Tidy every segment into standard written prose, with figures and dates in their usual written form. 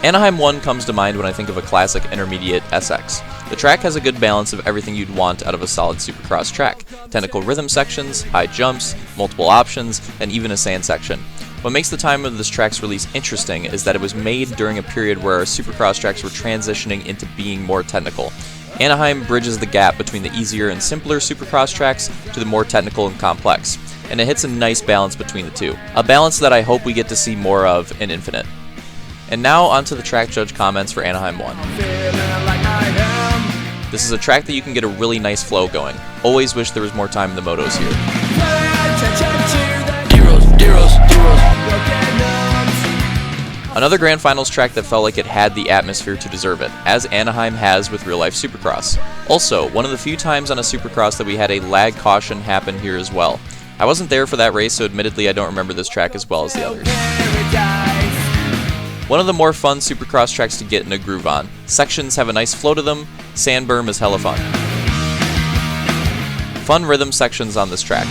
Anaheim 1 comes to mind when I think of a classic intermediate SX. The track has a good balance of everything you'd want out of a solid supercross track: technical rhythm sections, high jumps, multiple options, and even a sand section. What makes the time of this track's release interesting is that it was made during a period where our supercross tracks were transitioning into being more technical. Anaheim bridges the gap between the easier and simpler supercross tracks to the more technical and complex, and it hits a nice balance between the two. A balance that I hope we get to see more of in Infinite. And now onto the track judge comments for Anaheim 1. This is a track that you can get a really nice flow going. Always wish there was more time in the motos here. Another Grand Finals track that felt like it had the atmosphere to deserve it, as Anaheim has with real-life Supercross. Also, one of the few times on a Supercross that we had a lag caution happen here as well. I wasn't there for that race, so admittedly I don't remember this track as well as the others. One of the more fun Supercross tracks to get in a groove on. Sections have a nice flow to them, sand berm is hella fun. Fun rhythm sections on this track.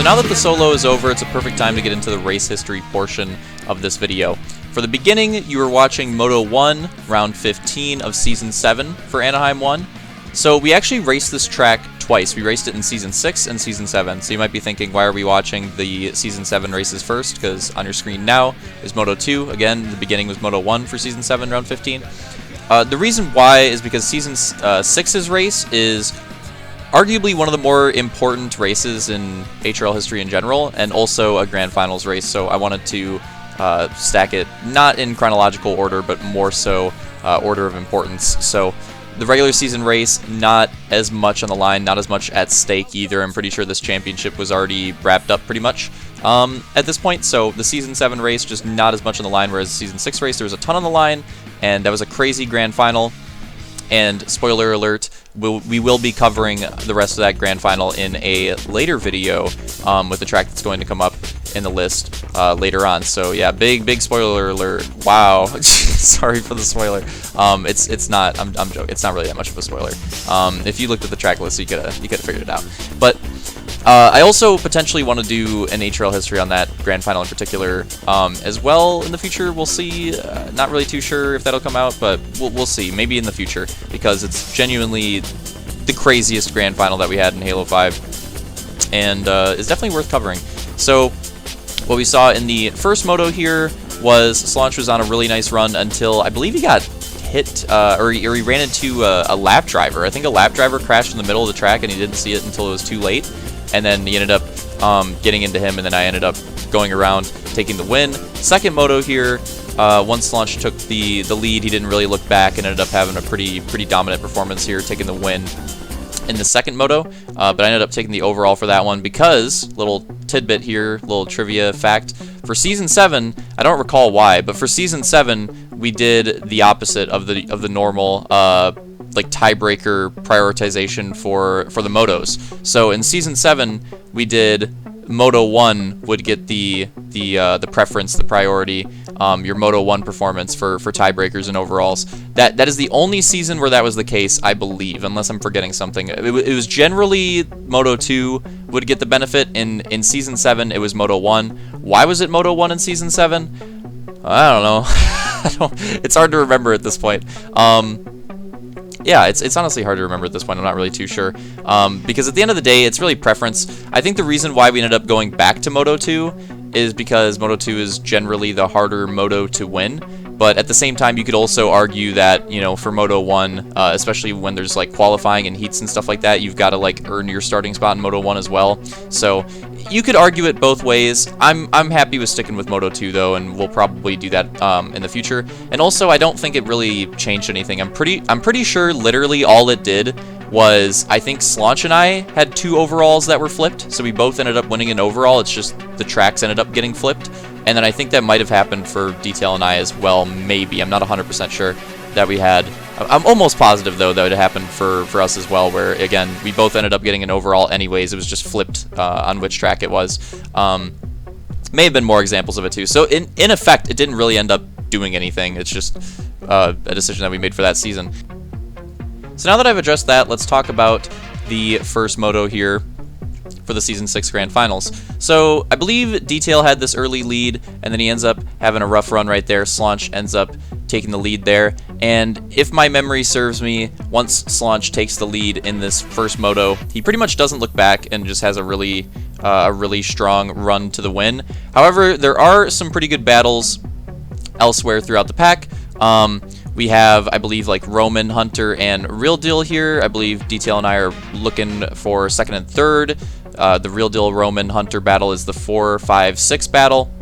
Now that the solo is over, it's a perfect time to get into the race history portion of this video. For the beginning, you were watching Moto 1, round 15 of Season 7 for Anaheim 1. So we actually raced this track twice. We raced it in Season 6 and Season 7. So you might be thinking, why are we watching the Season 7 races first? Because on your screen now is Moto 2. Again, the beginning was Moto 1 for Season 7, round 15. The reason why is because Season 6's race is arguably one of the more important races in HRL history in general, and also a Grand Finals race, so I wanted to stack it not in chronological order, but more so order of importance. So the regular season race, not as much on the line, not as much at stake either. I'm pretty sure this championship was already wrapped up pretty much at this point, so the Season 7 race, just not as much on the line, whereas the Season 6 race, there was a ton on the line, and that was a crazy Grand Final. And spoiler alert, we will be covering the rest of that Grand Final in a later video with the track that's going to come up in the list later on. So yeah, big spoiler alert. Wow, sorry for the spoiler. It's not. I'm joking. It's not really that much of a spoiler. If you looked at the track list, you could have figured it out. But I also potentially want to do an HRL history on that Grand Final in particular as well in the future. We'll see. Not really too sure if that'll come out, but we'll see. Maybe in the future, because it's genuinely the craziest Grand Final that we had in Halo 5, and is definitely worth covering. So what we saw in the first moto here was Slaunch was on a really nice run until I believe he got hit or he ran into a lap driver. I think a lap driver crashed in the middle of the track and he didn't see it until it was too late. And then he ended up getting into him, and then I ended up going around taking the win. Second moto here, once Slaunch took the lead, he didn't really look back and ended up having a pretty dominant performance here, taking the win in the second moto. But I ended up taking the overall for that one because, little tidbit here, little trivia fact, for Season 7, I don't recall why, but for Season 7, we did the opposite of the normal like tiebreaker prioritization for the motos. So in Season 7, we did Moto 1 would get the preference, the priority, your Moto 1 performance for tiebreakers and overalls. That is the only season where that was the case, I believe, unless I'm forgetting something. It was generally Moto 2 would get the benefit. In Season 7, it was Moto 1. Why was it Moto 1 in Season 7? I don't know. It's hard to remember at this point. Yeah, it's honestly hard to remember at this point. I'm not really too sure. Because at the end of the day, it's really preference. I think the reason why we ended up going back to Moto 2 is because Moto 2 is generally the harder moto to win. But at the same time, you could also argue that, you know, for Moto 1, especially when there's like qualifying and heats and stuff like that, you've got to like earn your starting spot in Moto 1 as well. So you could argue it both ways. I'm happy with sticking with Moto 2 though, and we'll probably do that in the future. And also, I don't think it really changed anything. I'm pretty sure literally all it did was, I think Slaunch and I had 2 overalls that were flipped, so we both ended up winning an overall. It's just the tracks ended up getting flipped. And then I think that might have happened for Detail and I as well, maybe. I'm not 100% sure that we had. I'm almost positive, though, that it happened for us as well, where, again, we both ended up getting an overall anyways. It was just flipped on which track it was. May have been more examples of it, too. So, in effect, it didn't really end up doing anything. It's just a decision that we made for that season. So now that I've addressed that, let's talk about the first moto here for the Season 6 Grand Finals. So I believe Detail had this early lead, and then he ends up having a rough run right there. Slaunch ends up taking the lead there. And if my memory serves me, once Slaunch takes the lead in this first moto, he pretty much doesn't look back and just has a really strong run to the win. However, there are some pretty good battles elsewhere throughout the pack. We have, I believe, like Roman, Hunter, and Real Deal here. I believe Detail and I are looking for second and third. The Real Deal Roman Hunter battle is the 4, 5, 6 battle.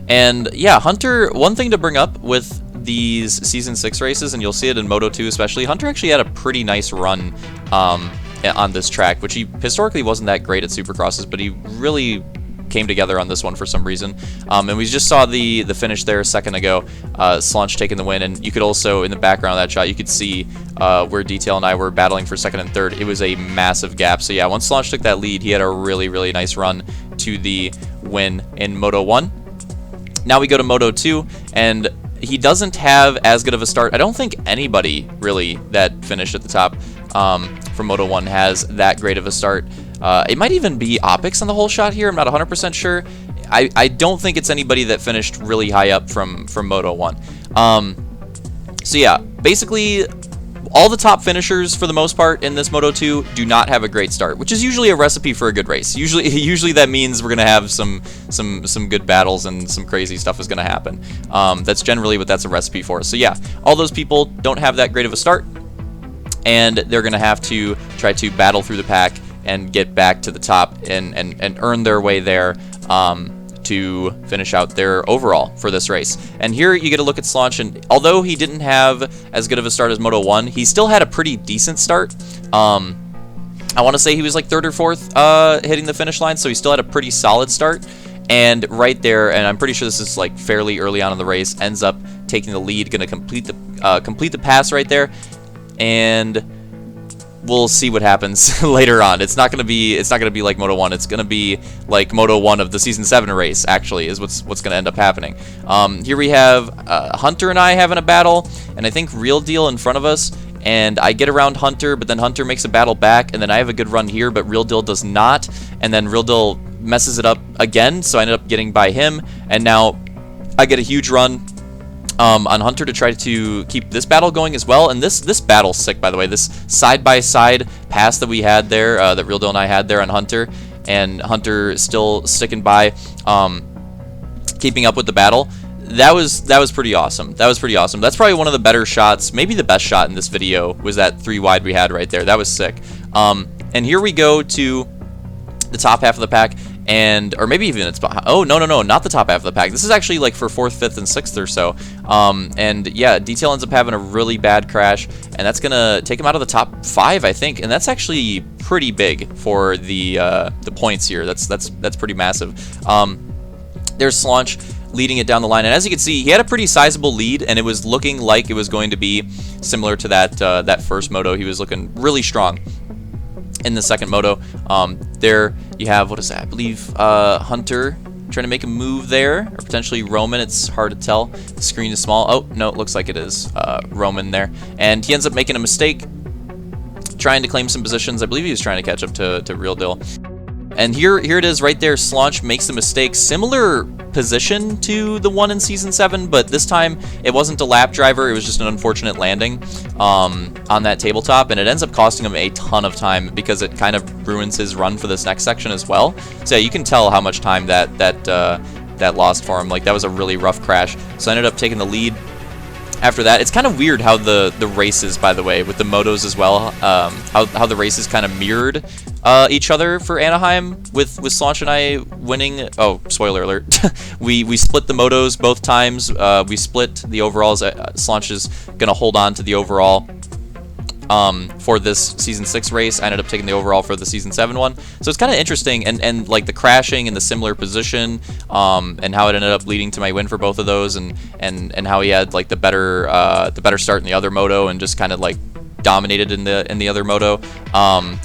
And yeah, Hunter, one thing to bring up with these Season 6 races, and you'll see it in Moto 2 especially, Hunter actually had a pretty nice run on this track, which he historically wasn't that great at Supercrosses, but he really came together on this one for some reason. And we just saw the finish there a second ago, Slaunch taking the win, and you could also, in the background of that shot, you could see where Detail and I were battling for second and third. It was a massive gap. So yeah, once Slaunch took that lead, he had a really, really nice run to the win in Moto 1. Now we go to Moto 2, and he doesn't have as good of a start. I don't think anybody, really, that finished at the top from Moto 1 has that great of a start. It might even be Opix on the whole shot here. I'm not 100% sure. I don't think it's anybody that finished really high up from Moto 1. So yeah, basically all the top finishers for the most part in this Moto 2 do not have a great start, which is usually a recipe for a good race. Usually that means we're gonna have some good battles and some crazy stuff is gonna happen. That's generally what that's a recipe for. So yeah, all those people don't have that great of a start, and they're gonna have to try to battle through the pack and get back to the top and earn their way there to finish out their overall for this race. And here you get a look at Slaunch, and although he didn't have as good of a start as Moto 1, he still had a pretty decent start. I want to say he was like 3rd or 4th hitting the finish line, so he still had a pretty solid start. And right there, and I'm pretty sure this is like fairly early on in the race, ends up taking the lead, going to complete the pass right there, and we'll see what happens later on. It's not gonna be like Moto 1. It's gonna be like Moto 1 of the Season 7 race. Actually, is what's gonna end up happening. Here we have Hunter and I having a battle, and I think Real Deal in front of us. And I get around Hunter, but then Hunter makes a battle back, and then I have a good run here, but Real Deal does not. And then Real Deal messes it up again, so I ended up getting by him. And now I get a huge run on Hunter to try to keep this battle going as well. And this battle's sick, by the way. This side-by-side pass that we had there, that Real Deal and I had there on Hunter, and Hunter still sticking by, keeping up with the battle. That was pretty awesome. That was pretty awesome. That's probably one of the better shots, maybe the best shot in this video, was that 3 wide we had right there. That was sick. And here we go to the top half of the pack, or maybe even it's behind. Oh, no, not the top half of the pack. This is actually like for 4th, 5th, and 6th or so. And yeah, Detail ends up having a really bad crash, and that's gonna take him out of the top 5, I think. And that's actually pretty big for the points here. That's pretty massive. There's Slaunch leading it down the line, and as you can see, he had a pretty sizable lead, and it was looking like it was going to be similar to that first moto. He was looking really strong in the second moto. There you have, what is that? I believe Hunter trying to make a move there, or potentially Roman. It's hard to tell. The screen is small. Oh, no, it looks like it is Roman there. And he ends up making a mistake, trying to claim some positions. I believe he was trying to catch up to Real Deal. And here it is right there. Slaunch makes the mistake. Similar position to the one in Season 7, but this time it wasn't a lap driver. It was just an unfortunate landing on that tabletop, and it ends up costing him a ton of time because it kind of ruins his run for this next section as well. So yeah, you can tell how much time that that lost for him. Like, that was a really rough crash. So I ended up taking the lead. After that, it's kind of weird how the races, by the way, with the motos as well, how the races kind of mirrored each other for Anaheim, with Slaunch and I winning. Oh, spoiler alert. we split the motos both times. We split the overalls. Slaunch is going to hold on to the overall for this Season 6 race. I ended up taking the overall for the Season 7 one. So it's kind of interesting, and like the crashing and the similar position, and how it ended up leading to my win for both of those, and how he had like the better start in the other moto and just kind of like dominated in the other moto.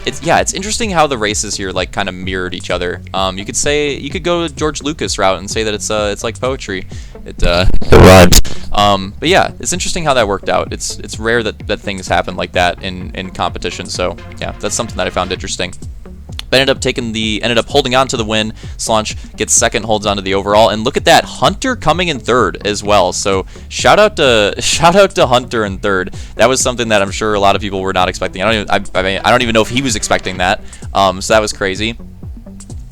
It's interesting how the races here like kind of mirrored each other. You could go the George Lucas route and say that it's like poetry. It rhymes. But yeah, it's interesting how that worked out. It's rare that things happen like that in competition. So yeah, that's something that I found interesting. But ended up holding on to the win. Slaunch gets second, holds on to the overall, and look at that, Hunter coming in third as well. So shout out to Hunter in third. That was something that I'm sure a lot of people were not expecting. I don't even know if he was expecting that. So that was crazy.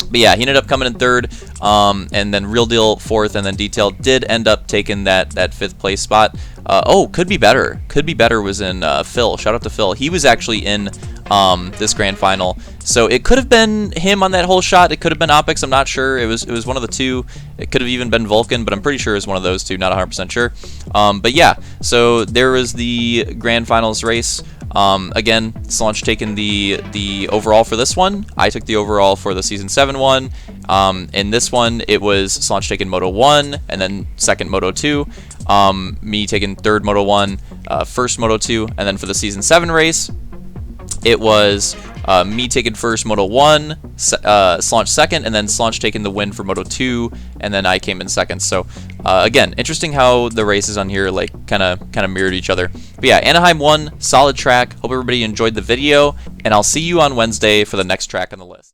But yeah, he ended up coming in third, and then Real Deal fourth, and then Detail did end up taking that fifth place spot. Could Be Better. Could Be Better was in Phil. Shout out to Phil. He was actually in this grand final. So it could have been him on that whole shot. It could have been Opix. I'm not sure. It was one of the two. It could have even been Vulcan, but I'm pretty sure it was one of those two. Not 100% sure. But yeah, so there was the grand finals race. Again, Slaunch taking the overall for this one. I took the overall for the Season 7 one. In this one, it was Slaunch taking Moto 1, and then second Moto 2. Me taking third Moto 1, first Moto 2, and then for the Season 7 race, it was me taking first Moto 1, Slaunch second, and then Slaunch taking the win for Moto 2, and then I came in second. So again, interesting how the races on here like kind of mirrored each other. But yeah, Anaheim won, solid track. Hope everybody enjoyed the video, and I'll see you on Wednesday for the next track on the list.